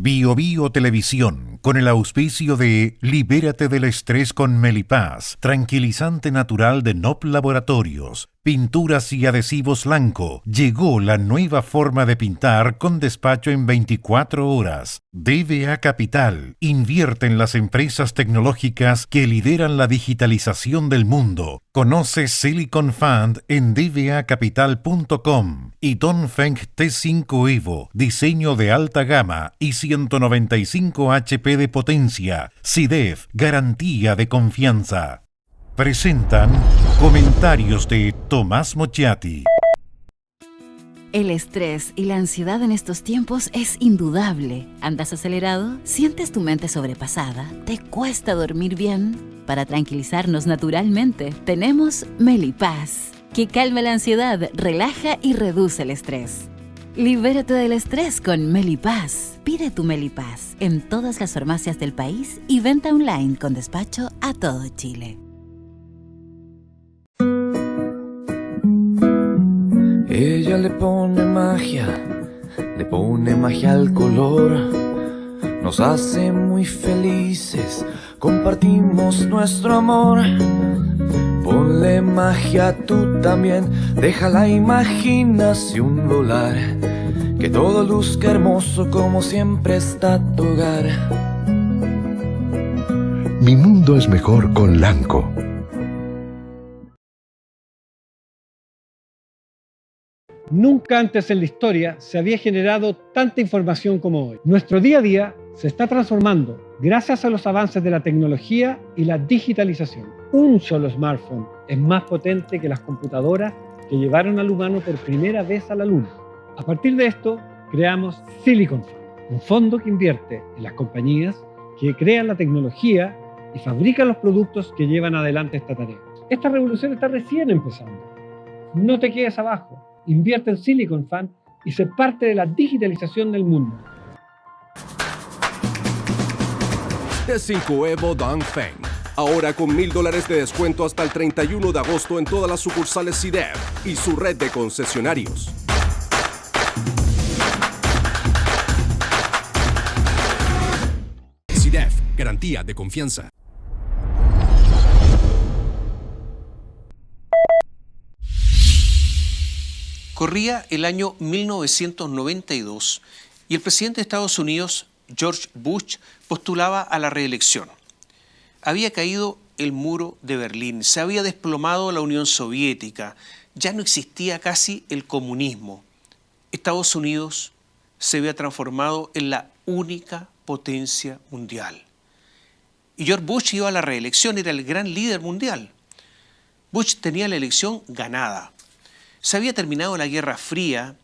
Bio Bio Televisión, con el auspicio de Libérate del estrés con Melipaz, tranquilizante natural de NOP Laboratorios, pinturas y adhesivos Lanco. Llegó la nueva forma de pintar con despacho en 24 horas. DBA Capital, invierte en las empresas tecnológicas que lideran la digitalización del mundo. Conoce Silicon Fund en dbacapital.com y Dongfeng T5 Evo, diseño de alta gama y 195 HP de potencia. SIDEF, garantía de confianza. Presentan comentarios de Tomás Mochiati. El estrés y la ansiedad en estos tiempos es indudable. ¿Andas acelerado? ¿Sientes tu mente sobrepasada? ¿Te cuesta dormir bien? Para tranquilizarnos naturalmente, tenemos Melipaz, que calma la ansiedad, relaja y reduce el estrés. Libérate del estrés con Melipaz. Pide tu Melipaz en todas las farmacias del país y venta online con despacho a todo Chile. Ella le pone magia al color. Nos hace muy felices, compartimos nuestro amor. Ponle magia tú también, deja la imaginación volar. Que todo luzca hermoso como siempre está tu hogar. Mi mundo es mejor con Lanco. Nunca antes en la historia se había generado tanta información como hoy. Nuestro día a día se está transformando gracias a los avances de la tecnología y la digitalización. Un solo smartphone es más potente que las computadoras que llevaron al humano por primera vez a la Luna. A partir de esto, creamos Silicon Fund, un fondo que invierte en las compañías que crean la tecnología y fabrican los productos que llevan adelante esta tarea. Esta revolución está recién empezando. No te quedes abajo. Invierte en Silicon Fund y sé parte de la digitalización del mundo. T5 Evo Dongfeng. Ahora con $1,000 de descuento hasta el 31 de agosto en todas las sucursales SIDEF y su red de concesionarios. SIDEF, garantía de confianza. Corría el año 1992 y el presidente de Estados Unidos, George Bush, postulaba a la reelección. Había caído el muro de Berlín, se había desplomado la Unión Soviética, ya no existía casi el comunismo. Estados Unidos se había transformado en la única potencia mundial. Y George Bush iba a la reelección, era el gran líder mundial. Bush tenía la elección ganada. Se había terminado la Guerra Fría,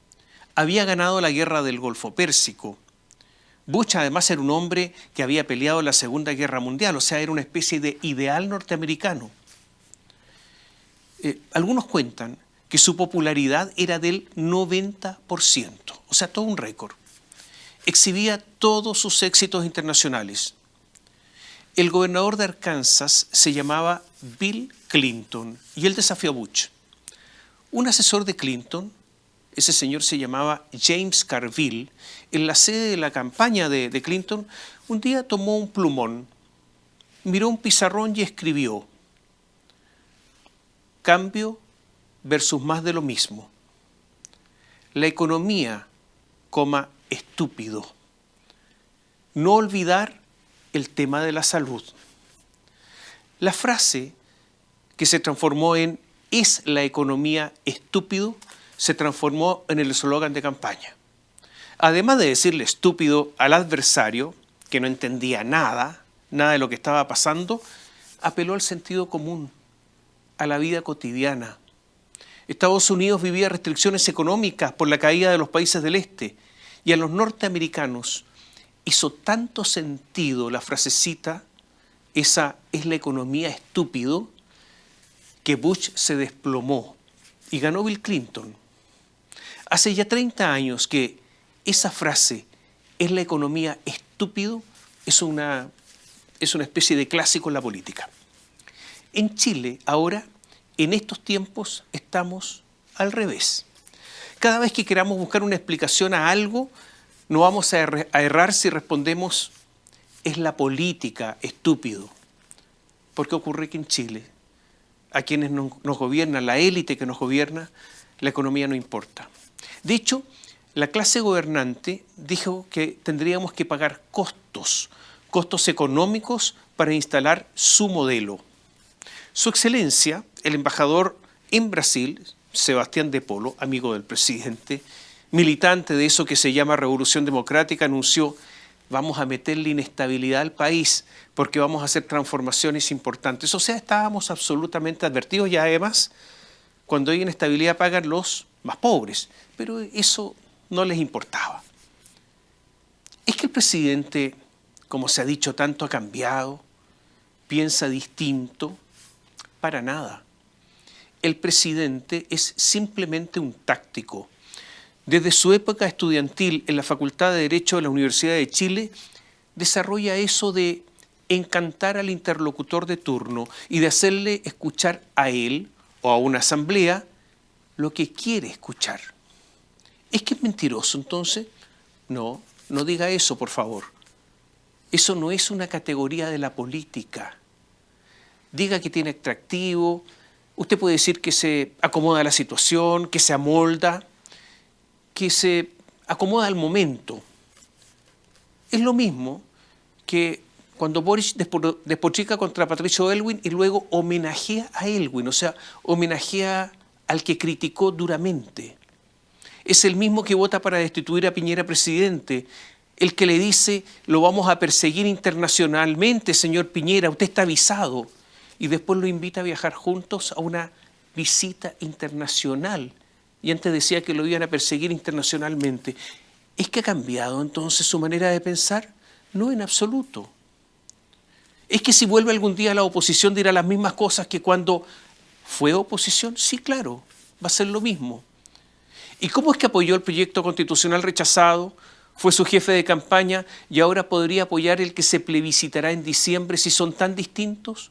había ganado la Guerra del Golfo Pérsico. Bush además era un hombre que había peleado en la Segunda Guerra Mundial, o sea, era una especie de ideal norteamericano. Algunos cuentan que su popularidad era del 90%, o sea, todo un récord. Exhibía todos sus éxitos internacionales. El gobernador de Arkansas se llamaba Bill Clinton y él desafió a Bush. Un asesor de Clinton, ese señor se llamaba James Carville, en la sede de la campaña de Clinton, un día tomó un plumón, miró un pizarrón y escribió: cambio versus más de lo mismo. La economía, estúpido. No olvidar el tema de la salud. La frase que se transformó en ¿es la economía estúpido?, se transformó en el eslogan de campaña. Además de decirle estúpido al adversario, que no entendía nada de lo que estaba pasando, apeló al sentido común, a la vida cotidiana. Estados Unidos vivía restricciones económicas por la caída de los países del este, y a los norteamericanos hizo tanto sentido la frasecita, esa es la economía estúpido, que Bush se desplomó y ganó Bill Clinton. Hace ya 30 años que esa frase, es la economía estúpido, es una especie de clásico en la política. En Chile, ahora, en estos tiempos, estamos al revés. Cada vez que queramos buscar una explicación a algo, No vamos a errar si respondemos, es la política, estúpido. Porque ocurre que en Chile, a quienes nos gobiernan, la élite que nos gobierna, la economía no importa. De hecho, la clase gobernante dijo que tendríamos que pagar costos económicos para instalar su modelo. Su Excelencia, el embajador en Brasil, Sebastián de Polo, amigo del presidente, militante de eso que se llama Revolución Democrática, anunció: vamos a meterle inestabilidad al país porque vamos a hacer transformaciones importantes. O sea, estábamos absolutamente advertidos y además, cuando hay inestabilidad pagan los más pobres, pero eso no les importaba. Es que el presidente, como se ha dicho tanto, ha cambiado, piensa distinto. Para nada. El presidente es simplemente un táctico. Desde su época estudiantil en la Facultad de Derecho de la Universidad de Chile, desarrolla eso de encantar al interlocutor de turno y de hacerle escuchar a él o a una asamblea lo que quiere escuchar. ¿Es que es mentiroso entonces? No, no diga eso, por favor. Eso no es una categoría de la política. Diga que tiene atractivo, usted puede decir que se acomoda a la situación, que se amolda, que se acomoda al momento. Es lo mismo que cuando Boric despotrica contra Patricio Aylwin y luego homenajea a Aylwin, o sea, homenajea al que criticó duramente. Es el mismo que vota para destituir a Piñera presidente, el que le dice: lo vamos a perseguir internacionalmente, señor Piñera, usted está avisado. Y después lo invita a viajar juntos a una visita internacional. Y antes decía que lo iban a perseguir internacionalmente. ¿Es que ha cambiado entonces su manera de pensar? No, en absoluto. ¿Es que si vuelve algún día a la oposición dirá las mismas cosas que cuando fue oposición? Sí, claro, va a ser lo mismo. ¿Y cómo es que apoyó el proyecto constitucional rechazado? Fue su jefe de campaña y ahora podría apoyar el que se plebiscitará en diciembre si son tan distintos.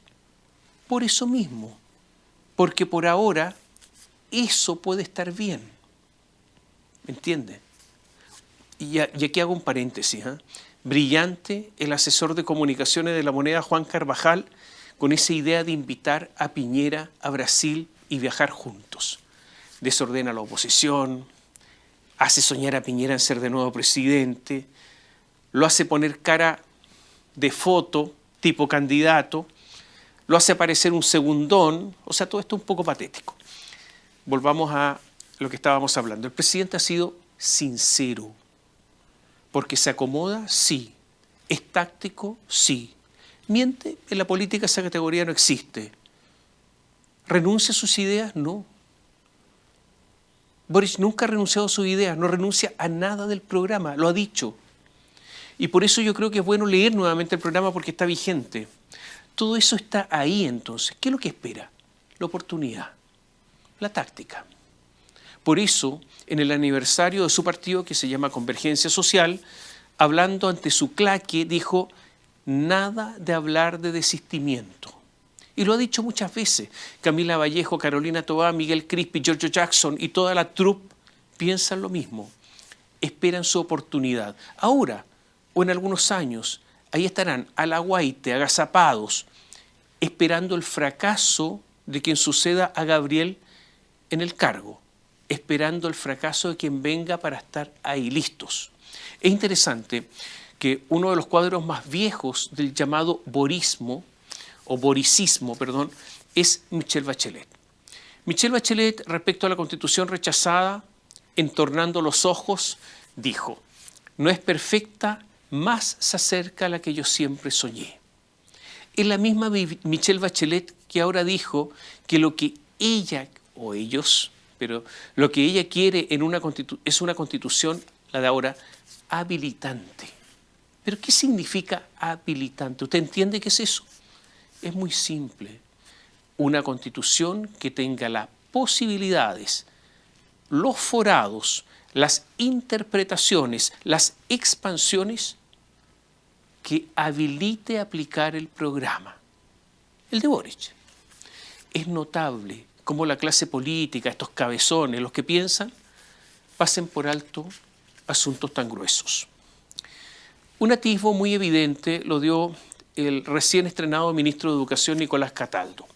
Por eso mismo, porque por ahora eso puede estar bien. ¿Me entiende? Y aquí hago un paréntesis. Brillante el asesor de comunicaciones de La Moneda, Juan Carvajal, con esa idea de invitar a Piñera a Brasil y viajar juntos. Desordena a la oposición, hace soñar a Piñera en ser de nuevo presidente, lo hace poner cara de foto, tipo candidato, lo hace parecer un segundón, o sea, todo esto es un poco patético. Volvamos a lo que estábamos hablando. El presidente ha sido sincero, porque se acomoda, sí. Es táctico, sí. Miente, en la política esa categoría no existe. ¿Renuncia a sus ideas? No. Boric nunca ha renunciado a sus ideas, no renuncia a nada del programa, lo ha dicho. Y por eso yo creo que es bueno leer nuevamente el programa porque está vigente. Todo eso está ahí entonces. ¿Qué es lo que espera? La oportunidad, la táctica. Por eso, en el aniversario de su partido, que se llama Convergencia Social, hablando ante su claque, dijo: nada de hablar de desistimiento. Y lo ha dicho muchas veces. Camila Vallejo, Carolina Toá, Miguel Crispi, Giorgio Jackson y toda la troupe piensan lo mismo. Esperan su oportunidad. Ahora, o en algunos años, ahí estarán a la guaite, agazapados, esperando el fracaso de quien suceda a Gabriel en el cargo, esperando el fracaso de quien venga para estar ahí listos. Es interesante que uno de los cuadros más viejos del llamado boricismo, es Michelle Bachelet. Michelle Bachelet, respecto a la Constitución rechazada, entornando los ojos, dijo: no es perfecta, más se acerca a la que yo siempre soñé. Es la misma Michelle Bachelet que ahora dijo que lo que ella, o ellos, pero lo que ella quiere es una constitución, la de ahora, habilitante. ¿Pero qué significa habilitante? ¿Usted entiende qué es eso? Es muy simple. Una constitución que tenga las posibilidades, los forados, las interpretaciones, las expansiones que habilite aplicar el programa. El de Boric. Es notable cómo la clase política, estos cabezones, los que piensan, pasen por alto asuntos tan gruesos. Un atisbo muy evidente lo dio el recién estrenado ministro de Educación Nicolás Cataldo.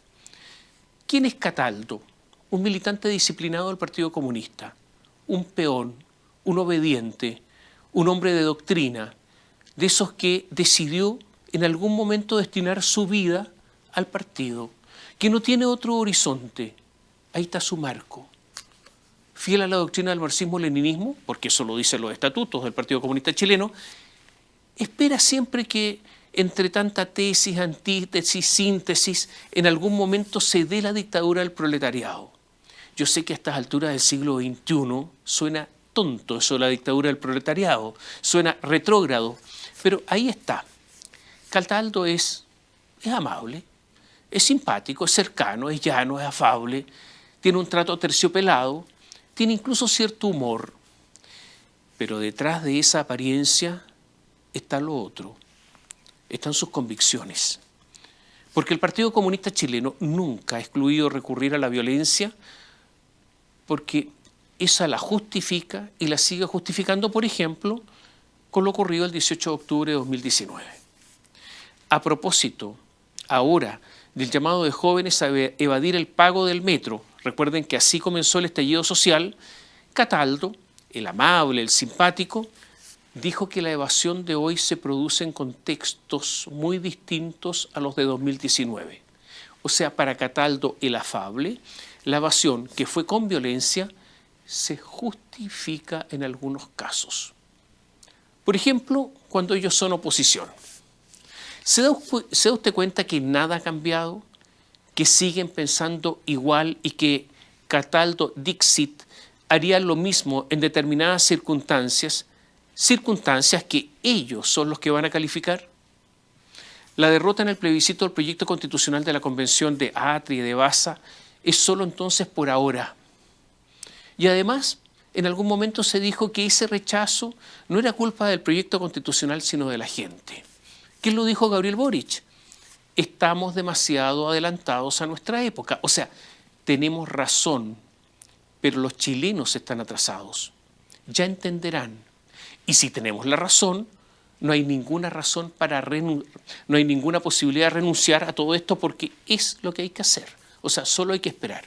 ¿Quién es Cataldo? Un militante disciplinado del Partido Comunista, un peón, un obediente, un hombre de doctrina, de esos que decidió en algún momento destinar su vida al partido, que no tiene otro horizonte. Ahí está su marco. Fiel a la doctrina del marxismo-leninismo, porque eso lo dicen los estatutos del Partido Comunista Chileno, espera siempre que entre tanta tesis, antítesis, síntesis, en algún momento se dé la dictadura del proletariado. Yo sé que a estas alturas del siglo XXI suena tonto eso de la dictadura del proletariado, suena retrógrado, pero ahí está. Cataldo es amable, es simpático, es cercano, es llano, es afable, tiene un trato terciopelado, tiene incluso cierto humor, pero detrás de esa apariencia está lo otro, están sus convicciones. Porque el Partido Comunista Chileno nunca ha excluido recurrir a la violencia porque esa la justifica y la sigue justificando, por ejemplo, con lo ocurrido el 18 de octubre de 2019. A propósito, ahora, del llamado de jóvenes a evadir el pago del metro, recuerden que así comenzó el estallido social, Cataldo, el amable, el simpático, dijo que la evasión de hoy se produce en contextos muy distintos a los de 2019. O sea, para Cataldo, el afable, la evasión que fue con violencia se justifica en algunos casos. Por ejemplo, cuando ellos son oposición. ¿Se da usted cuenta que nada ha cambiado? ¿Que siguen pensando igual y que Cataldo Dixit haría lo mismo en determinadas circunstancias que ellos son los que van a calificar? La derrota en el plebiscito del proyecto constitucional de la Convención de Atri y de Baza es solo entonces por ahora. Y además, en algún momento se dijo que ese rechazo no era culpa del proyecto constitucional, sino de la gente. ¿Quién lo dijo? Gabriel Boric. Estamos demasiado adelantados a nuestra época. O sea, tenemos razón, pero los chilenos están atrasados. Ya entenderán. Y si tenemos la razón, no hay ninguna razón no hay ninguna posibilidad de renunciar a todo esto porque es lo que hay que hacer. O sea, solo hay que esperar.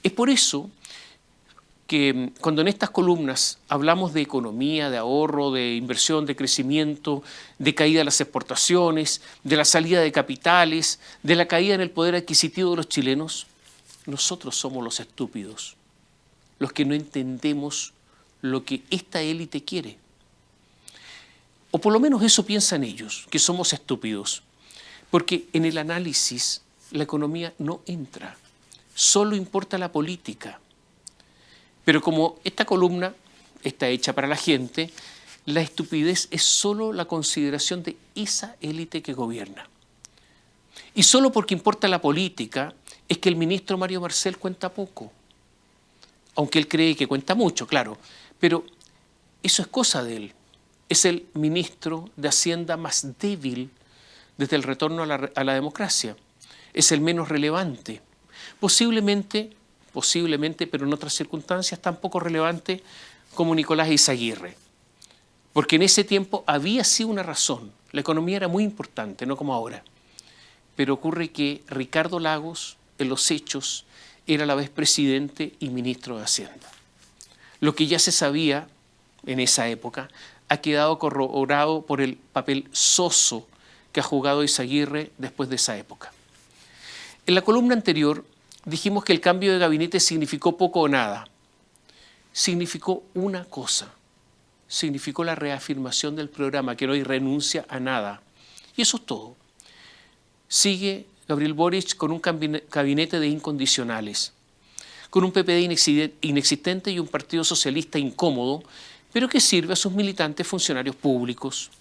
Es por eso que cuando en estas columnas hablamos de economía, de ahorro, de inversión, de crecimiento, de caída de las exportaciones, de la salida de capitales, de la caída en el poder adquisitivo de los chilenos, nosotros somos los estúpidos, los que no entendemos lo que esta élite quiere. O por lo menos eso piensan ellos, que somos estúpidos, porque en el análisis la economía no entra, solo importa la política. Pero como esta columna está hecha para la gente, la estupidez es solo la consideración de esa élite que gobierna. Y solo porque importa la política es que el ministro Mario Marcel cuenta poco. Aunque él cree que cuenta mucho, claro. Pero eso es cosa de él. Es el ministro de Hacienda más débil desde el retorno a la democracia. Es el menos relevante. Posiblemente, pero en otras circunstancias tan poco relevante como Nicolás Izaguirre. Porque en ese tiempo había sí una razón. La economía era muy importante, no como ahora. Pero ocurre que Ricardo Lagos, en los hechos, era a la vez presidente y ministro de Hacienda. Lo que ya se sabía en esa época ha quedado corroborado por el papel soso que ha jugado Izaguirre después de esa época. En la columna anterior dijimos que el cambio de gabinete significó poco o nada. Significó una cosa. Significó la reafirmación del programa, que hoy renuncia a nada. Y eso es todo. Sigue Gabriel Boric con un gabinete de incondicionales, con un PPD inexistente y un Partido Socialista incómodo, pero que sirve a sus militantes funcionarios públicos.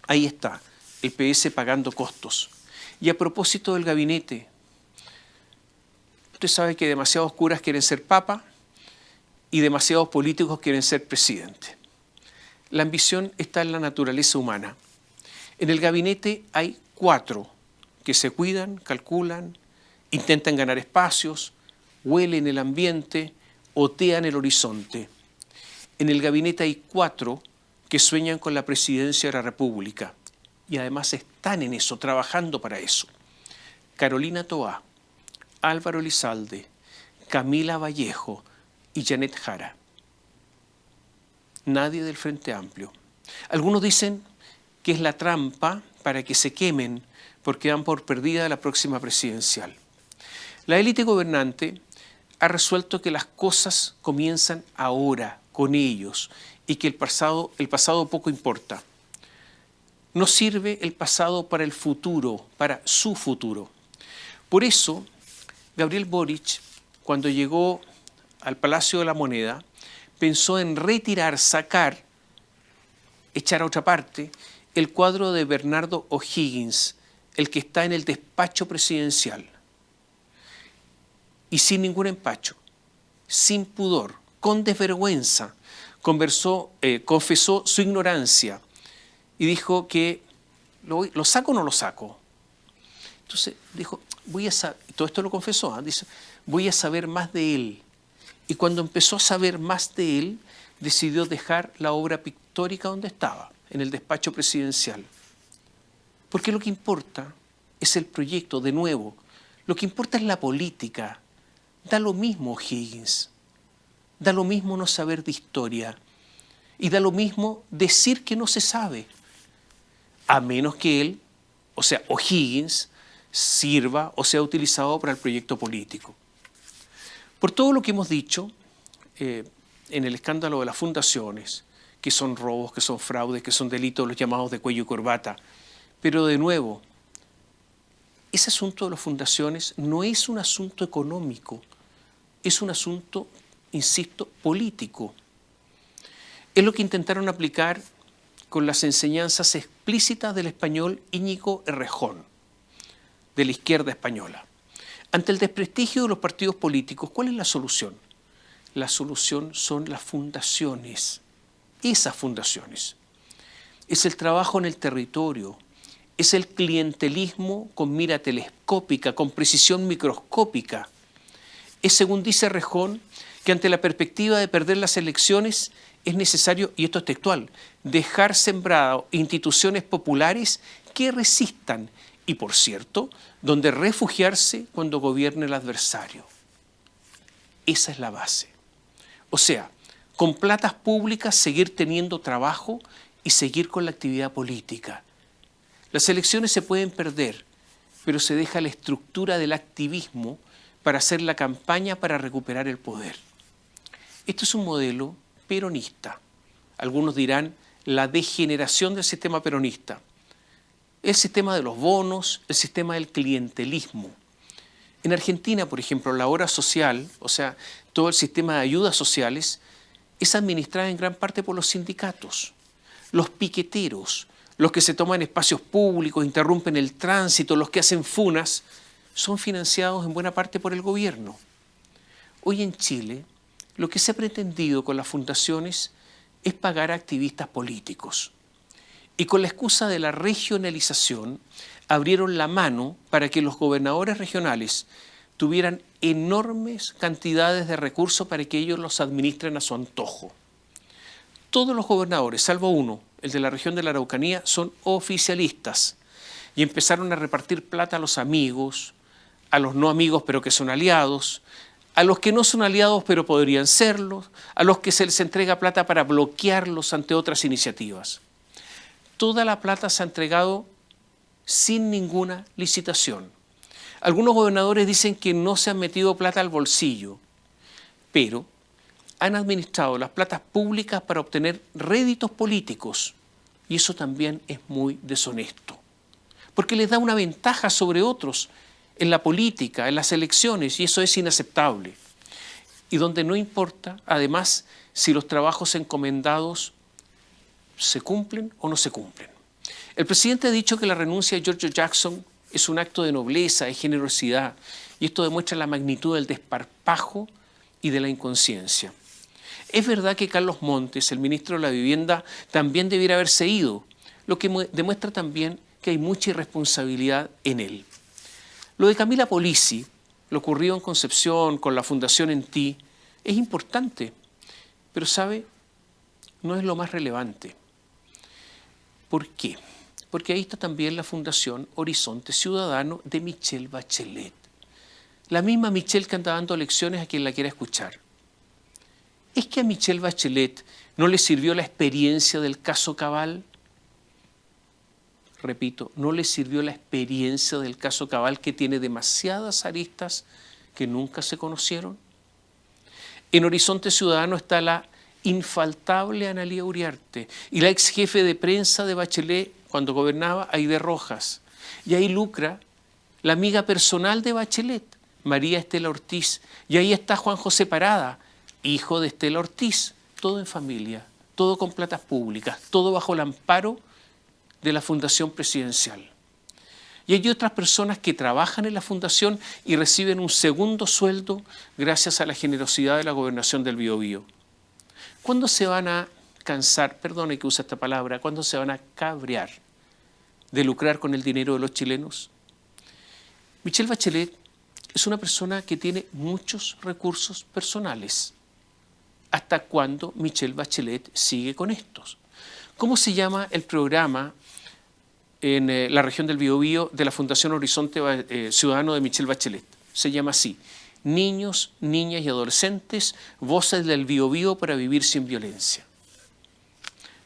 Ahí está, el PS pagando costos. Y a propósito del gabinete, usted sabe que demasiados curas quieren ser papa y demasiados políticos quieren ser presidente. La ambición está en la naturaleza humana. En el gabinete hay 4 que se cuidan, calculan, intentan ganar espacios, huelen el ambiente, otean el horizonte. En el gabinete hay 4 que sueñan con la presidencia de la República y además están en eso, trabajando para eso. Carolina Toá, Álvaro Elizalde, Camila Vallejo y Janet Jara. Nadie del Frente Amplio. Algunos dicen que es la trampa para que se quemen porque dan por perdida la próxima presidencial. La élite gobernante ha resuelto que las cosas comienzan ahora, con ellos, y que el pasado poco importa. No sirve el pasado para el futuro, para su futuro. Por eso, Gabriel Boric, cuando llegó al Palacio de la Moneda, pensó en retirar, sacar, echar a otra parte, el cuadro de Bernardo O'Higgins, el que está en el despacho presidencial. Y sin ningún empacho, sin pudor, con desvergüenza, confesó su ignorancia y dijo que ¿lo saco o no lo saco? Entonces dijo, todo esto lo confesó, dice, voy a saber más de él. Y cuando empezó a saber más de él, decidió dejar la obra pictórica donde estaba, en el despacho presidencial. Porque lo que importa es el proyecto, de nuevo. Lo que importa es la política. Da lo mismo O'Higgins. Da lo mismo no saber de historia. Y da lo mismo decir que no se sabe. A menos que él, o sea, O'Higgins, sirva o sea utilizado para el proyecto político. Por todo lo que hemos dicho en el escándalo de las fundaciones, que son robos, que son fraudes, que son delitos, los llamados de cuello y corbata. Pero de nuevo, ese asunto de las fundaciones no es un asunto económico, es un asunto, insisto, político. Es lo que intentaron aplicar con las enseñanzas explícitas del español Íñigo Errejón, de la izquierda española. Ante el desprestigio de los partidos políticos, ¿cuál es la solución? La solución son las fundaciones, esas fundaciones. Es el trabajo en el territorio, es el clientelismo con mira telescópica, con precisión microscópica. Es, según dice Errejón, que ante la perspectiva de perder las elecciones es necesario, y esto es textual, dejar sembrado instituciones populares que resistan y, por cierto, donde refugiarse cuando gobierne el adversario. Esa es la base. O sea, con platas públicas seguir teniendo trabajo y seguir con la actividad política. Las elecciones se pueden perder, pero se deja la estructura del activismo para hacer la campaña para recuperar el poder. Esto es un modelo peronista. Algunos dirán la degeneración del sistema peronista. El sistema de los bonos, el sistema del clientelismo. En Argentina, por ejemplo, la obra social, o sea, todo el sistema de ayudas sociales, es administrada en gran parte por los sindicatos. Los piqueteros, los que se toman espacios públicos, interrumpen el tránsito, los que hacen funas, son financiados en buena parte por el gobierno. Hoy en Chile, lo que se ha pretendido con las fundaciones es pagar a activistas políticos. Y con la excusa de la regionalización, abrieron la mano para que los gobernadores regionales tuvieran enormes cantidades de recursos para que ellos los administren a su antojo. Todos los gobernadores, salvo uno, el de la región de la Araucanía, son oficialistas y empezaron a repartir plata a los amigos, a los no amigos pero que son aliados, a los que no son aliados pero podrían serlo, a los que se les entrega plata para bloquearlos ante otras iniciativas. Toda la plata se ha entregado sin ninguna licitación. Algunos gobernadores dicen que no se han metido plata al bolsillo, pero han administrado las platas públicas para obtener réditos políticos y eso también es muy deshonesto, porque les da una ventaja sobre otros en la política, en las elecciones, y eso es inaceptable. Y donde no importa, además, si los trabajos encomendados se cumplen o no se cumplen. El presidente ha dicho que la renuncia de Giorgio Jackson es un acto de nobleza, de generosidad, y esto demuestra la magnitud del desparpajo y de la inconsciencia. Es verdad que Carlos Montes, el ministro de la Vivienda, también debiera haberse ido, lo que demuestra también que hay mucha irresponsabilidad en él. Lo de Camila Polisi, lo ocurrido en Concepción con la Fundación En Ti, es importante, pero ¿sabe? no es lo más relevante. ¿Por qué? Porque ahí está también la Fundación Horizonte Ciudadano de Michelle Bachelet. La misma Michelle que anda dando lecciones a quien la quiera escuchar. ¿Es que a Michelle Bachelet no le sirvió la experiencia del caso Cabal? Repito, no le sirvió la experiencia del caso Cabal, que tiene demasiadas aristas que nunca se conocieron. En Horizonte Ciudadano está la infaltable Analía Uriarte y la ex jefe de prensa de Bachelet cuando gobernaba, Aide Rojas. Y ahí lucra la amiga personal de Bachelet, María Estela Ortiz. Y ahí está Juan José Parada, hijo de Estela Ortiz. Todo en familia, todo con platas públicas, todo bajo el amparo de la Fundación Presidencial. Y hay otras personas que trabajan en la Fundación y reciben un segundo sueldo gracias a la generosidad de la Gobernación del Biobío. ¿Cuándo se van a cansar, perdone que use esta palabra, cuándo se van a cabrear de lucrar con el dinero de los chilenos? Michelle Bachelet es una persona que tiene muchos recursos personales. ¿Hasta cuándo Michelle Bachelet sigue con estos? ¿Cómo se llama el programa en la región del Biobío de la Fundación Horizonte Ciudadano de Michelle Bachelet? Se llama así: Niños, Niñas y Adolescentes, Voces del Biobío para Vivir sin Violencia.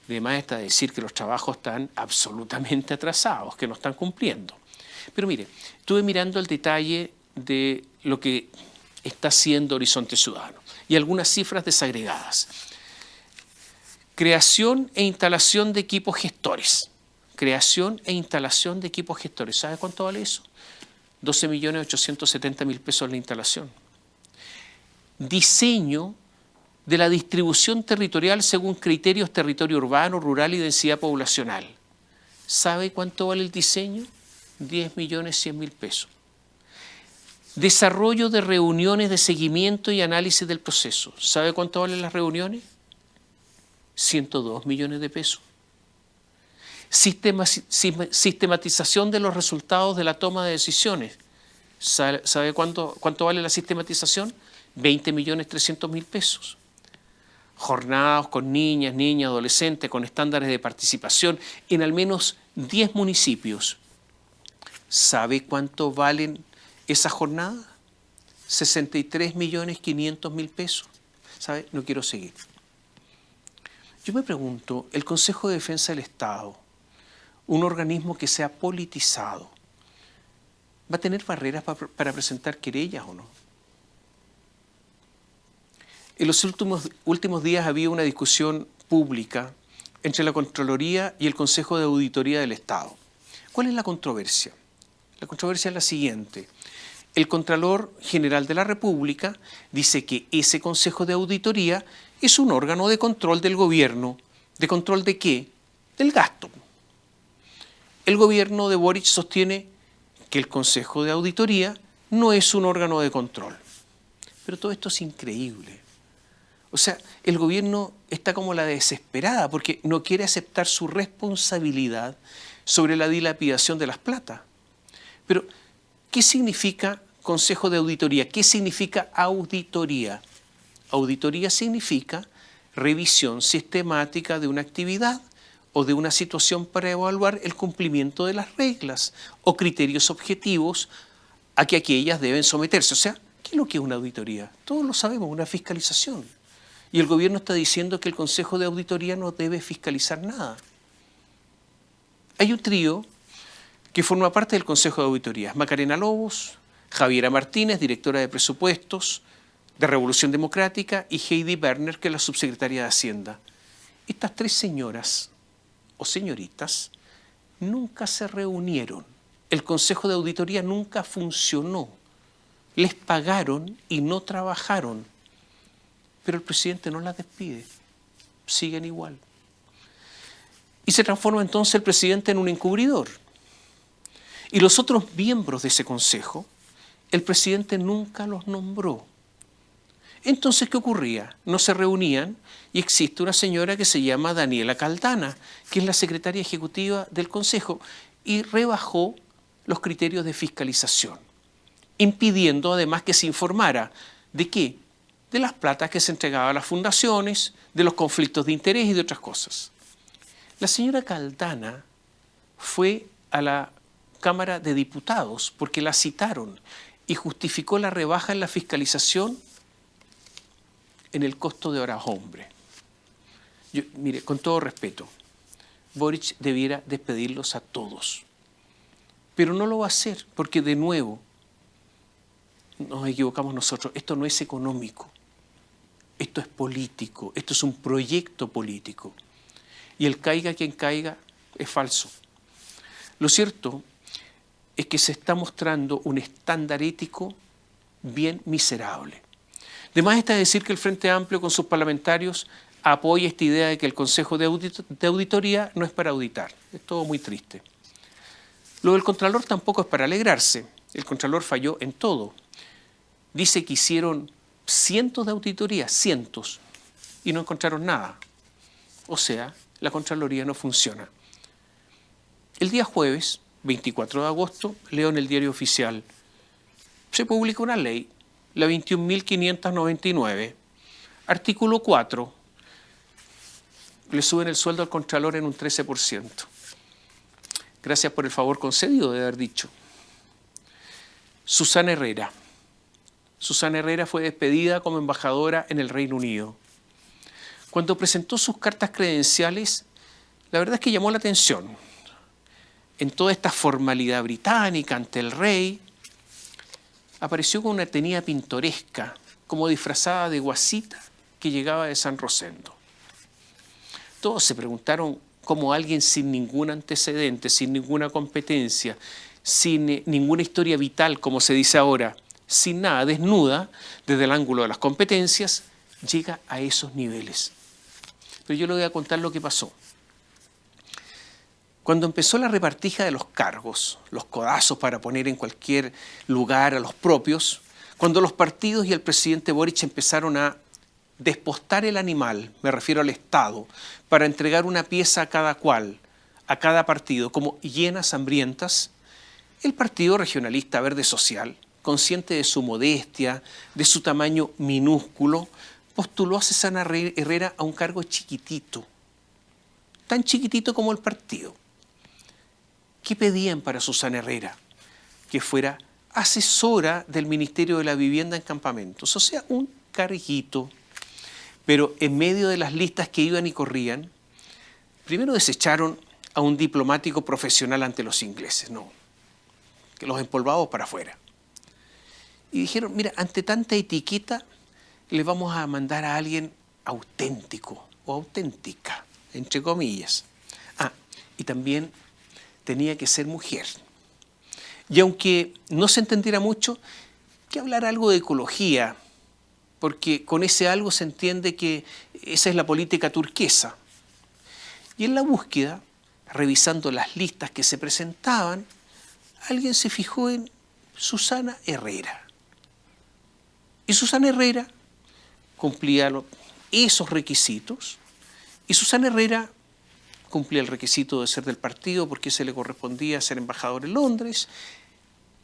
Además está decir que los trabajos están absolutamente atrasados, que no están cumpliendo. Pero mire, estuve mirando el detalle de lo que está haciendo Horizonte Ciudadano y algunas cifras desagregadas. Creación e instalación de equipos gestores. Creación e instalación de equipos gestores. ¿Sabe cuánto vale eso? 12.870.000 pesos la instalación. Diseño de la distribución territorial según criterios territorio urbano, rural y densidad poblacional. ¿Sabe cuánto vale el diseño? 10.100.000 pesos. Desarrollo de reuniones de seguimiento y análisis del proceso. ¿Sabe cuánto valen las reuniones? 102 millones de pesos. Sistematización de los resultados de la toma de decisiones. ¿Sabe cuánto vale la sistematización? 20.300.000 pesos. Jornadas con niñas, adolescentes, con estándares de participación en al menos 10 municipios. ¿Sabe cuánto valen esas jornadas? 63.500.000 pesos. ¿Sabe? No quiero seguir. Yo me pregunto, el Consejo de Defensa del Estado, un organismo que sea politizado, ¿va a tener barreras para presentar querellas o no? En los últimos días había una discusión pública entre la Contraloría y el Consejo de Auditoría del Estado. ¿Cuál es la controversia? La controversia es la siguiente. El Contralor General de la República dice que ese Consejo de Auditoría es un órgano de control del gobierno. ¿De control de qué? Del gasto. El gobierno de Boric sostiene que el Consejo de Auditoría no es un órgano de control. Pero todo esto es increíble. O sea, el gobierno está como la desesperada porque no quiere aceptar su responsabilidad sobre la dilapidación de las plata. Pero, ¿qué significa Consejo de Auditoría? ¿Qué significa auditoría? Auditoría significa revisión sistemática de una actividad o de una situación para evaluar el cumplimiento de las reglas o criterios objetivos a que aquellas deben someterse. O sea, ¿qué es lo que es una auditoría? Todos lo sabemos, una fiscalización. Y el gobierno está diciendo que el Consejo de Auditoría no debe fiscalizar nada. Hay un trío que forma parte del Consejo de Auditoría. Macarena Lobos, Javiera Martínez, directora de Presupuestos de Revolución Democrática, y Heidi Berner, que es la subsecretaria de Hacienda. Estas tres señoras o señoritas nunca se reunieron. El Consejo de Auditoría nunca funcionó. Les pagaron y no trabajaron. Pero el presidente no las despide. Siguen igual. Y se transforma entonces el presidente en un encubridor. Y los otros miembros de ese consejo, el presidente nunca los nombró. Entonces, ¿qué ocurría? No se reunían y existe una señora que se llama Daniela Caldana, que es la secretaria ejecutiva del consejo, y rebajó los criterios de fiscalización, impidiendo además que se informara de qué, de las platas que se entregaban a las fundaciones, de los conflictos de interés y de otras cosas. La señora Caldana fue a la Cámara de Diputados porque la citaron y justificó la rebaja en la fiscalización en el costo de horas hombre. Mire, con todo respeto, Boric debiera despedirlos a todos, pero no lo va a hacer porque, de nuevo, nos equivocamos nosotros. Esto no es económico, esto es político, esto es un proyecto político. Y el caiga quien caiga es falso. Lo cierto es que se está mostrando un estándar ético bien miserable. De más está decir que el Frente Amplio con sus parlamentarios apoya esta idea de que el Consejo de Auditoría no es para auditar. Es todo muy triste. Lo del Contralor tampoco es para alegrarse. El Contralor falló en todo. Dice que hicieron cientos de auditorías, cientos, y no encontraron nada. O sea, la Contraloría no funciona. El día jueves, 24 de agosto, leo en el Diario Oficial, se publica una ley, la 21.599, artículo 4, le suben el sueldo al Contralor en un 13%. Gracias por el favor concedido de haber dicho. Susana Herrera. Susana Herrera fue despedida como embajadora en el Reino Unido. Cuando presentó sus cartas credenciales, la verdad es que llamó la atención. En toda esta formalidad británica ante el rey, apareció con una tenida pintoresca, como disfrazada de guasita que llegaba de San Rosendo. Todos se preguntaron cómo alguien sin ningún antecedente, sin ninguna competencia, sin ninguna historia vital, como se dice ahora, sin nada, desnuda, desde el ángulo de las competencias, llega a esos niveles. Pero yo le voy a contar lo que pasó. Cuando empezó la repartija de los cargos, los codazos para poner en cualquier lugar a los propios, cuando los partidos y el presidente Boric empezaron a despostar el animal, me refiero al Estado, para entregar una pieza a cada cual, a cada partido, como hienas hambrientas, el Partido Regionalista Verde Social, consciente de su modestia, de su tamaño minúsculo, postuló a Susana Herrera a un cargo chiquitito, tan chiquitito como el partido. ¿Qué pedían para Susana Herrera? Que fuera asesora del Ministerio de la Vivienda en campamentos, o sea, un carguito. Pero en medio de las listas que iban y corrían, primero desecharon a un diplomático profesional ante los ingleses, no, que los empolvados para afuera. Y dijeron, mira, ante tanta etiqueta, le vamos a mandar a alguien auténtico o auténtica, entre comillas. Y también tenía que ser mujer. Y aunque no se entendiera mucho, que hablar algo de ecología, porque con ese algo se entiende que esa es la política turquesa. Y en la búsqueda, revisando las listas que se presentaban, alguien se fijó en Susana Herrera. Y Susana Herrera cumplía esos requisitos, y Susana Herrera cumplía el requisito de ser del partido porque se le correspondía ser embajador en Londres,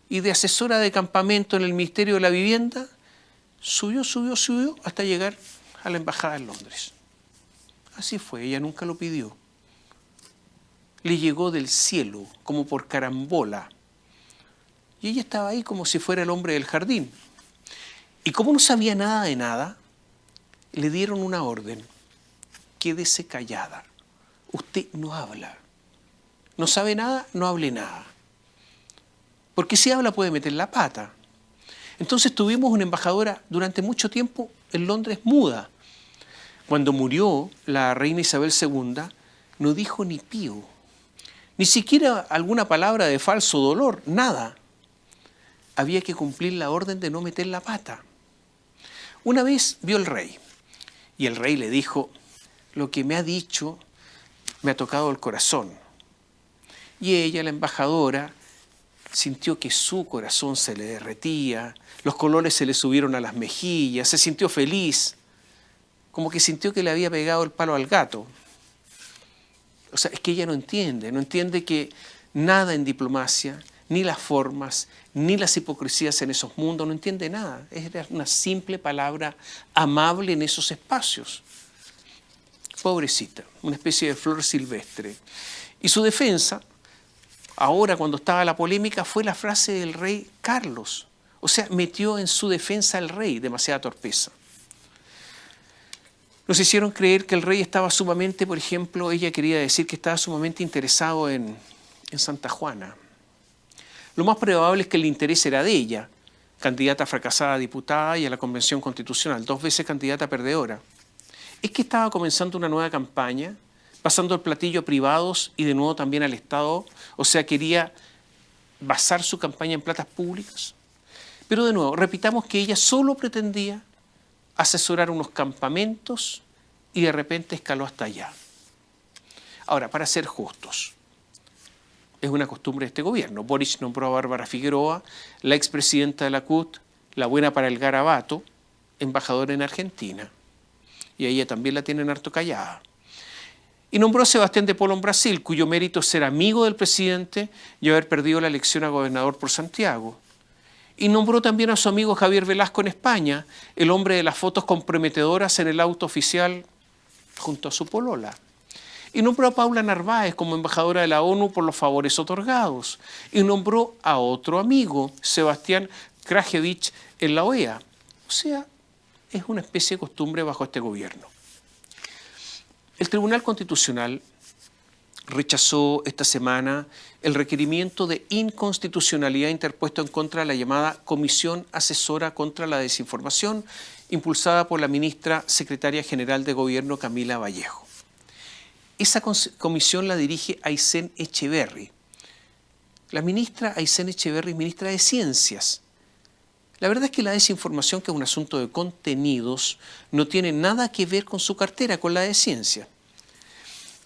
y de asesora de campamento en el Ministerio de la Vivienda, subió hasta llegar a la embajada en Londres. Así fue, ella nunca lo pidió. Le llegó del cielo, como por carambola. Y ella estaba ahí como si fuera el hombre del jardín. Y como no sabía nada de nada, le dieron una orden. Quédese callada. Usted no habla. No sabe nada, no hable nada. Porque si habla puede meter la pata. Entonces tuvimos una embajadora durante mucho tiempo en Londres muda. Cuando murió la reina Isabel II, no dijo ni pío. Ni siquiera alguna palabra de falso dolor, nada. Había que cumplir la orden de no meter la pata. Una vez vio el rey y el rey le dijo, lo que me ha dicho me ha tocado el corazón. Y ella, la embajadora, sintió que su corazón se le derretía, los colores se le subieron a las mejillas, se sintió feliz, como que sintió que le había pegado el palo al gato. O sea, es que ella no entiende que nada en diplomacia, ni las formas, ni las hipocresías en esos mundos, no entiende nada. Era una simple palabra amable en esos espacios. Pobrecita, una especie de flor silvestre. Y su defensa, ahora cuando estaba la polémica, fue la frase del rey Carlos. O sea, metió en su defensa al rey, demasiada torpeza. Nos hicieron creer que el rey estaba sumamente, por ejemplo, ella quería decir que estaba sumamente interesado en Santa Juana. Lo más probable es que el interés era de ella, candidata fracasada a diputada y a la Convención Constitucional, 2 veces candidata perdedora. Es que estaba comenzando una nueva campaña, pasando el platillo a privados y de nuevo también al Estado, o sea, quería basar su campaña en platas públicas. Pero de nuevo, repitamos que ella solo pretendía asesorar unos campamentos y de repente escaló hasta allá. Ahora, para ser justos, es una costumbre de este gobierno. Boric nombró a Bárbara Figueroa, la expresidenta de la CUT, la buena para el garabato, embajadora en Argentina. Y a ella también la tienen harto callada. Y nombró a Sebastián de Polo en Brasil, cuyo mérito es ser amigo del presidente y haber perdido la elección a gobernador por Santiago. Y nombró también a su amigo Javier Velasco en España, el hombre de las fotos comprometedoras en el auto oficial junto a su polola. Y nombró a Paula Narváez como embajadora de la ONU por los favores otorgados. Y nombró a otro amigo, Sebastián Krajewicz, en la OEA. O sea, es una especie de costumbre bajo este gobierno. El Tribunal Constitucional rechazó esta semana el requerimiento de inconstitucionalidad interpuesto en contra de la llamada Comisión Asesora contra la Desinformación, impulsada por la ministra secretaria general de Gobierno, Camila Vallejo. Esa comisión la dirige Aysén Echeverry. La ministra Aysén Echeverry es ministra de Ciencias. La verdad es que la desinformación, que es un asunto de contenidos, no tiene nada que ver con su cartera, con la de Ciencia.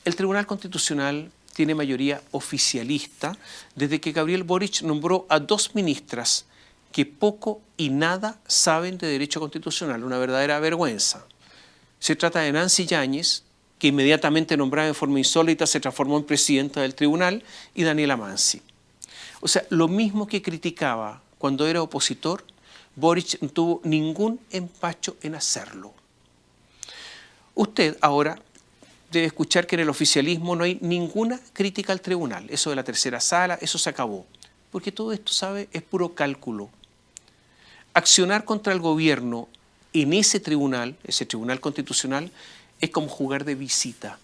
El Tribunal Constitucional tiene mayoría oficialista desde que Gabriel Boric nombró a 2 ministras que poco y nada saben de derecho constitucional, una verdadera vergüenza. Se trata de Nancy Yáñez, que inmediatamente nombrada en forma insólita se transformó en presidenta del tribunal, y Daniela Mansi. O sea, lo mismo que criticaba cuando era opositor, Boric no tuvo ningún empacho en hacerlo. Usted ahora debe escuchar que en el oficialismo no hay ninguna crítica al tribunal. Eso de la tercera sala, eso se acabó. Porque todo esto, ¿sabe?, es puro cálculo. Accionar contra el gobierno en ese tribunal constitucional, es como jugar de visita.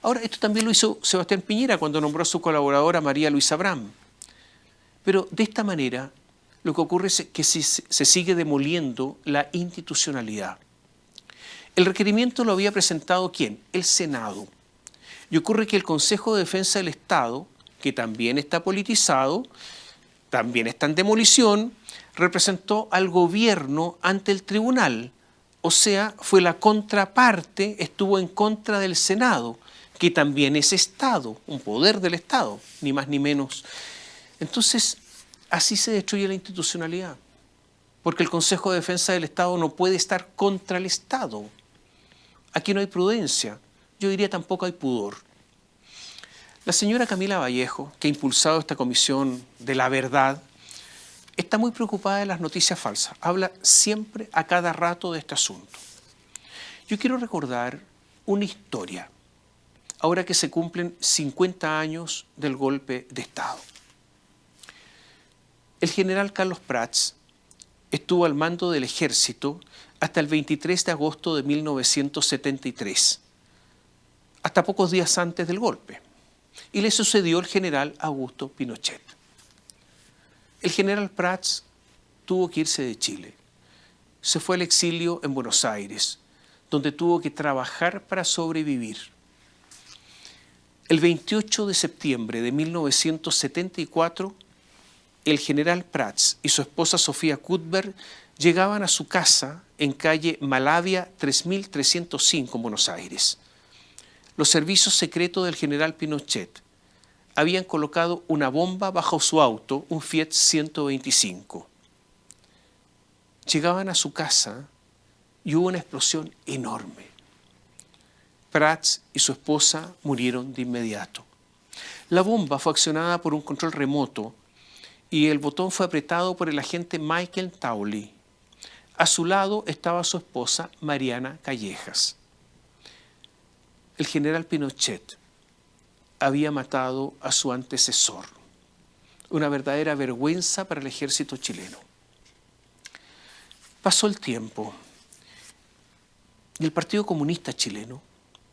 Ahora, esto también lo hizo Sebastián Piñera cuando nombró a su colaboradora María Luisa Bram. Pero de esta manera, lo que ocurre es que se sigue demoliendo la institucionalidad. El requerimiento lo había presentado ¿quién? El Senado. Y ocurre que el Consejo de Defensa del Estado, que también está politizado, también está en demolición, representó al gobierno ante el tribunal. O sea, fue la contraparte, estuvo en contra del Senado, que también es Estado, un poder del Estado, ni más ni menos. Entonces, así se destruye la institucionalidad, porque el Consejo de Defensa del Estado no puede estar contra el Estado. Aquí no hay prudencia, yo diría tampoco hay pudor. La señora Camila Vallejo, que ha impulsado esta comisión de la verdad, está muy preocupada de las noticias falsas. Habla siempre, a cada rato, de este asunto. Yo quiero recordar una historia, ahora que se cumplen 50 años del golpe de Estado. El general Carlos Prats estuvo al mando del ejército hasta el 23 de agosto de 1973, hasta pocos días antes del golpe, y le sucedió el general Augusto Pinochet. El general Prats tuvo que irse de Chile. Se fue al exilio en Buenos Aires, donde tuvo que trabajar para sobrevivir. El 28 de septiembre de 1974, el general Prats y su esposa Sofía Cuthbert llegaban a su casa en calle Malavia 3305 en Buenos Aires. Los servicios secretos del general Pinochet habían colocado una bomba bajo su auto, un Fiat 125. Llegaban a su casa y hubo una explosión enorme. Prats y su esposa murieron de inmediato. La bomba fue accionada por un control remoto y el botón fue apretado por el agente Michael Townley. A su lado estaba su esposa Mariana Callejas. El general Pinochet había matado a su antecesor. Una verdadera vergüenza para el ejército chileno. Pasó el tiempo y el Partido Comunista Chileno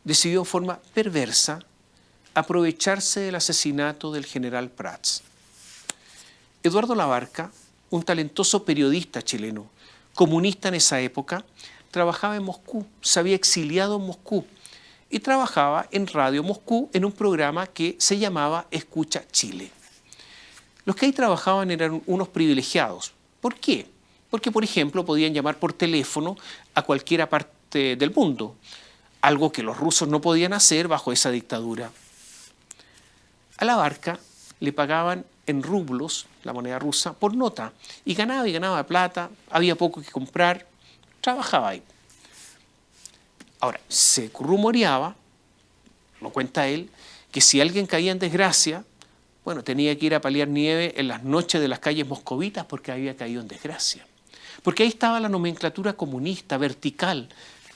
decidió en forma perversa aprovecharse del asesinato del general Prats. Eduardo Labarca, un talentoso periodista chileno, comunista en esa época, trabajaba en Moscú, se había exiliado en Moscú y trabajaba en Radio Moscú en un programa que se llamaba Escucha Chile. Los que ahí trabajaban eran unos privilegiados. ¿Por qué? Porque, por ejemplo, podían llamar por teléfono a cualquier parte del mundo, algo que los rusos no podían hacer bajo esa dictadura. A Labarca le pagaban en rublos, la moneda rusa, por nota, y ganaba plata, había poco que comprar, trabajaba ahí. Ahora, se rumoreaba, lo cuenta él, que si alguien caía en desgracia, bueno, tenía que ir a paliar nieve en las noches de las calles moscovitas porque había caído en desgracia. Porque ahí estaba la nomenclatura comunista, vertical,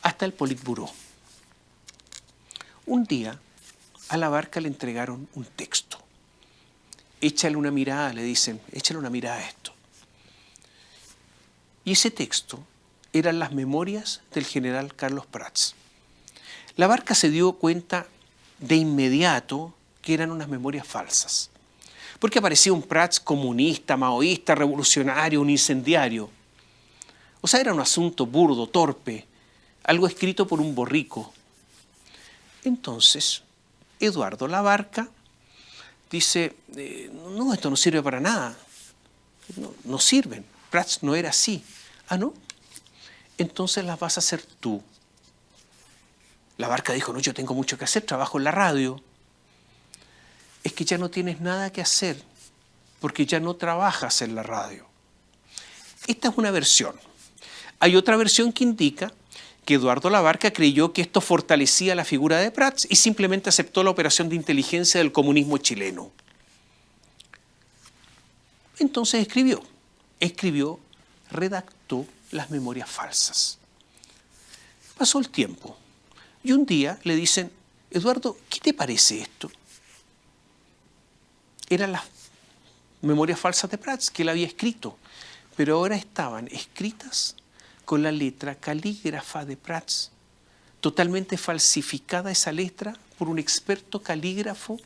hasta el Politburó. Un día, a Labarca le entregaron un texto. Échale una mirada, le dicen, échale una mirada a esto. Y ese texto eran las memorias del general Carlos Prats. Labarca se dio cuenta de inmediato que eran unas memorias falsas. Porque aparecía un Prats comunista, maoísta, revolucionario, un incendiario. O sea, era un asunto burdo, torpe, algo escrito por un borrico. Entonces, Eduardo Labarca dice, no, esto no sirve para nada. No sirven. Prats no era así. Ah, ¿no? Entonces las vas a hacer tú. Labarca dijo, no, yo tengo mucho que hacer, trabajo en la radio. Es que ya no tienes nada que hacer, porque ya no trabajas en la radio. Esta es una versión. Hay otra versión que indica que Eduardo Labarca creyó que esto fortalecía la figura de Prats y simplemente aceptó la operación de inteligencia del comunismo chileno. Entonces escribió, redactó las memorias falsas. Pasó el tiempo y un día le dicen, Eduardo, ¿qué te parece esto? Eran las memorias falsas de Prats que él había escrito, pero ahora estaban escritas con la letra calígrafa de Prats, totalmente falsificada esa letra por un experto calígrafo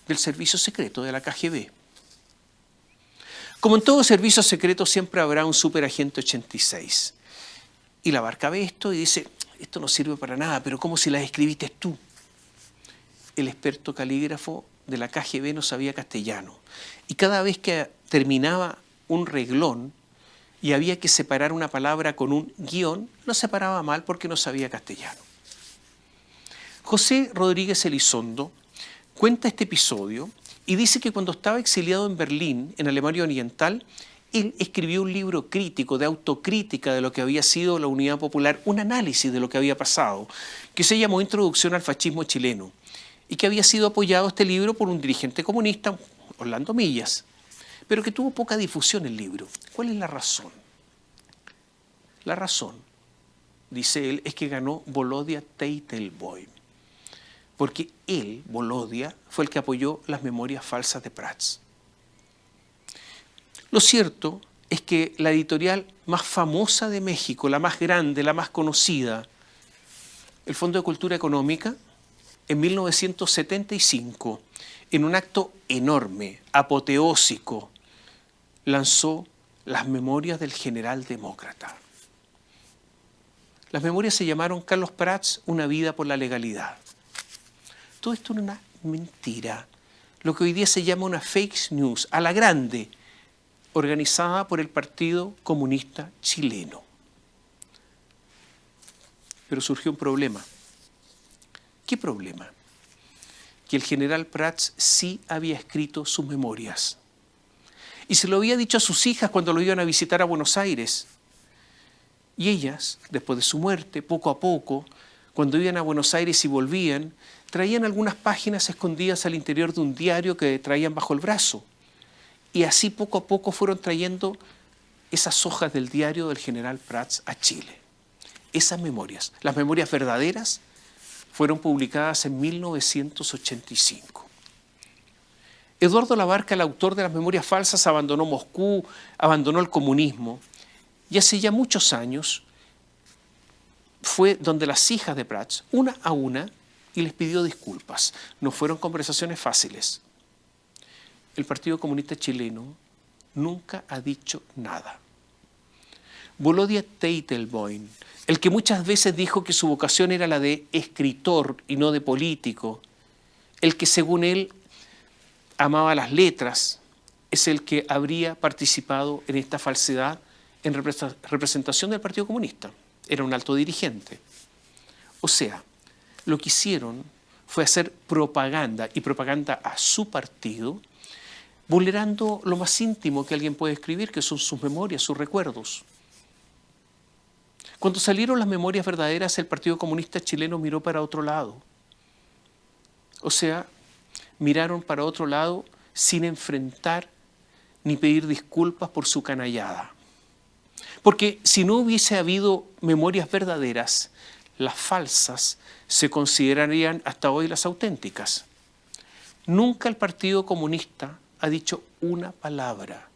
del servicio secreto de la KGB. Como en todo servicio secreto siempre habrá un superagente 86. Y Labarca ve esto y dice, esto no sirve para nada, pero ¿cómo si las escribiste tú? El experto calígrafo de la KGB no sabía castellano. Y cada vez que terminaba un reglón y había que separar una palabra con un guión, lo separaba mal porque no sabía castellano. José Rodríguez Elizondo cuenta este episodio y dice que cuando estaba exiliado en Berlín, en Alemania Oriental, él escribió un libro crítico, de autocrítica de lo que había sido la Unidad Popular, un análisis de lo que había pasado, que se llamó Introducción al Fascismo Chileno, y que había sido apoyado este libro por un dirigente comunista, Orlando Millas, pero que tuvo poca difusión el libro. ¿Cuál es la razón? La razón, dice él, es que ganó Volodya Teitelboim, porque él, Volodya, fue el que apoyó las memorias falsas de Prats. Lo cierto es que la editorial más famosa de México, la más grande, la más conocida, el Fondo de Cultura Económica, en 1975, en un acto enorme, apoteósico, lanzó las memorias del general demócrata. Las memorias se llamaron Carlos Prats, una vida por la legalidad. Todo esto es una mentira, lo que hoy día se llama una fake news, a la grande, organizada por el Partido Comunista Chileno. Pero surgió un problema. ¿Qué problema? Que el general Prats sí había escrito sus memorias. Y se lo había dicho a sus hijas cuando lo iban a visitar a Buenos Aires. Y ellas, después de su muerte, poco a poco, cuando iban a Buenos Aires y volvían, traían algunas páginas escondidas al interior de un diario que traían bajo el brazo. Y así poco a poco fueron trayendo esas hojas del diario del general Prats a Chile. Esas memorias, las memorias verdaderas, fueron publicadas en 1985. Eduardo Labarca, el autor de las memorias falsas, abandonó Moscú, abandonó el comunismo y hace ya muchos años fue donde las hijas de Prats, una a una, y les pidió disculpas. No fueron conversaciones fáciles. El Partido Comunista Chileno nunca ha dicho nada. Volodya Teitelboim, el que muchas veces dijo que su vocación era la de escritor y no de político, el que según él amaba las letras, es el que habría participado en esta falsedad en representación del Partido Comunista. Era un alto dirigente. O sea, lo que hicieron fue hacer propaganda, y propaganda a su partido, vulnerando lo más íntimo que alguien puede escribir, que son sus memorias, sus recuerdos. Cuando salieron las memorias verdaderas, el Partido Comunista Chileno miró para otro lado. O sea, miraron para otro lado sin enfrentar ni pedir disculpas por su canallada. Porque si no hubiese habido memorias verdaderas, las falsas se considerarían hasta hoy las auténticas. Nunca el Partido Comunista ha dicho una palabra,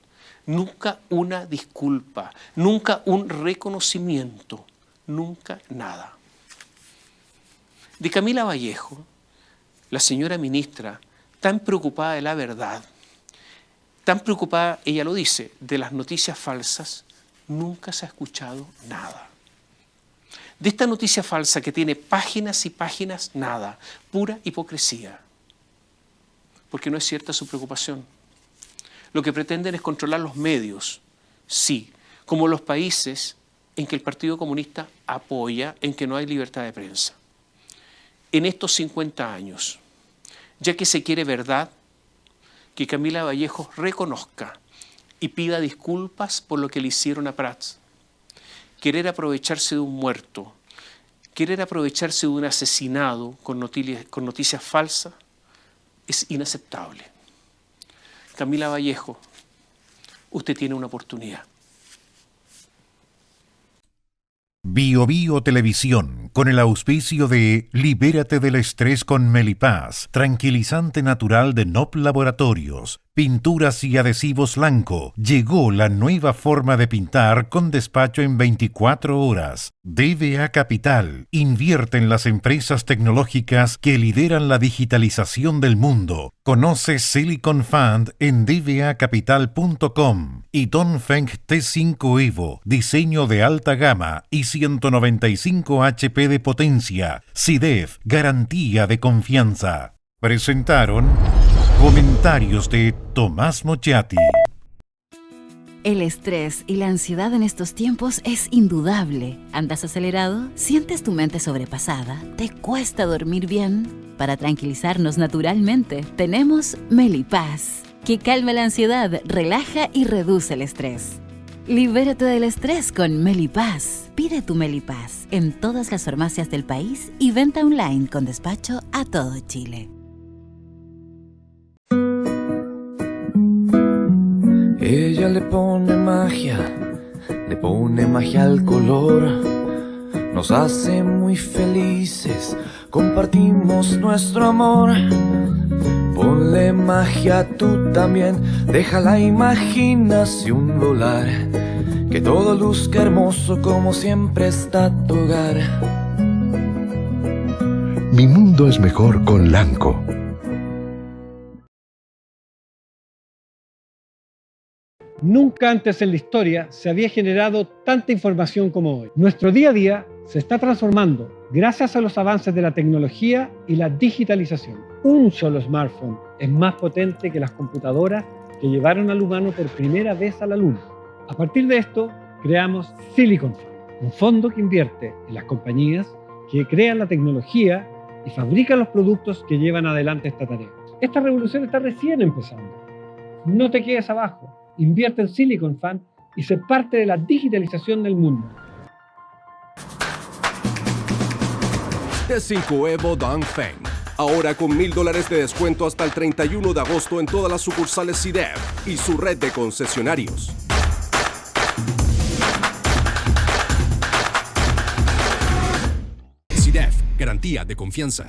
nunca una disculpa, nunca un reconocimiento, nunca nada. De Camila Vallejo, la señora ministra, tan preocupada de la verdad, tan preocupada, ella lo dice, de las noticias falsas, nunca se ha escuchado nada. De esta noticia falsa que tiene páginas y páginas, nada, pura hipocresía. Porque no es cierta su preocupación. Lo que pretenden es controlar los medios, sí, como los países en que el Partido Comunista apoya en que no hay libertad de prensa. En estos 50 años, ya que se quiere verdad, que Camila Vallejo reconozca y pida disculpas por lo que le hicieron a Prats. Querer aprovecharse de un muerto, querer aprovecharse de un asesinado con noticias falsas es inaceptable. Camila Vallejo, usted tiene una oportunidad. Bio Bio Televisión, con el auspicio de Libérate del estrés con Melipaz, tranquilizante natural de NOP Laboratorios, pinturas y adhesivos Lanco. Llegó la nueva forma de pintar con despacho en 24 horas. DBA Capital invierte en las empresas tecnológicas que lideran la digitalización del mundo. Conoce Silicon Fund en dbacapital.com y Dongfeng T5 Evo, diseño de alta gama y 195 HP de potencia. SIDEF, garantía de confianza. Presentaron comentarios de Tomás Mochati. El estrés y la ansiedad en estos tiempos es indudable. ¿Andas acelerado? ¿Sientes tu mente sobrepasada? ¿Te cuesta dormir bien? Para tranquilizarnos naturalmente, tenemos Melipaz, que calma la ansiedad, relaja y reduce el estrés. Libérate del estrés con Melipaz. Pide tu Melipaz en todas las farmacias del país y venta online con despacho a todo Chile. Ella le pone magia al color. Nos hace muy felices, compartimos nuestro amor. Ponle magia tú también, deja la imaginación volar. Que todo luzca hermoso como siempre está tu hogar. Mi mundo es mejor con Lanco. Nunca antes en la historia se había generado tanta información como hoy. Nuestro día a día se está transformando gracias a los avances de la tecnología y la digitalización. Un solo smartphone es más potente que las computadoras que llevaron al humano por primera vez a la Luna. A partir de esto, creamos Silicon Fund, un fondo que invierte en las compañías que crean la tecnología y fabrican los productos que llevan adelante esta tarea. Esta revolución está recién empezando. No te quedes abajo. Invierte en Silicon Fund y sé parte de la digitalización del mundo. T5 Evo Dongfeng. Ahora con $1000 de descuento hasta el 31 de agosto en todas las sucursales CIDEV y su red de concesionarios. CIDEV, garantía de confianza.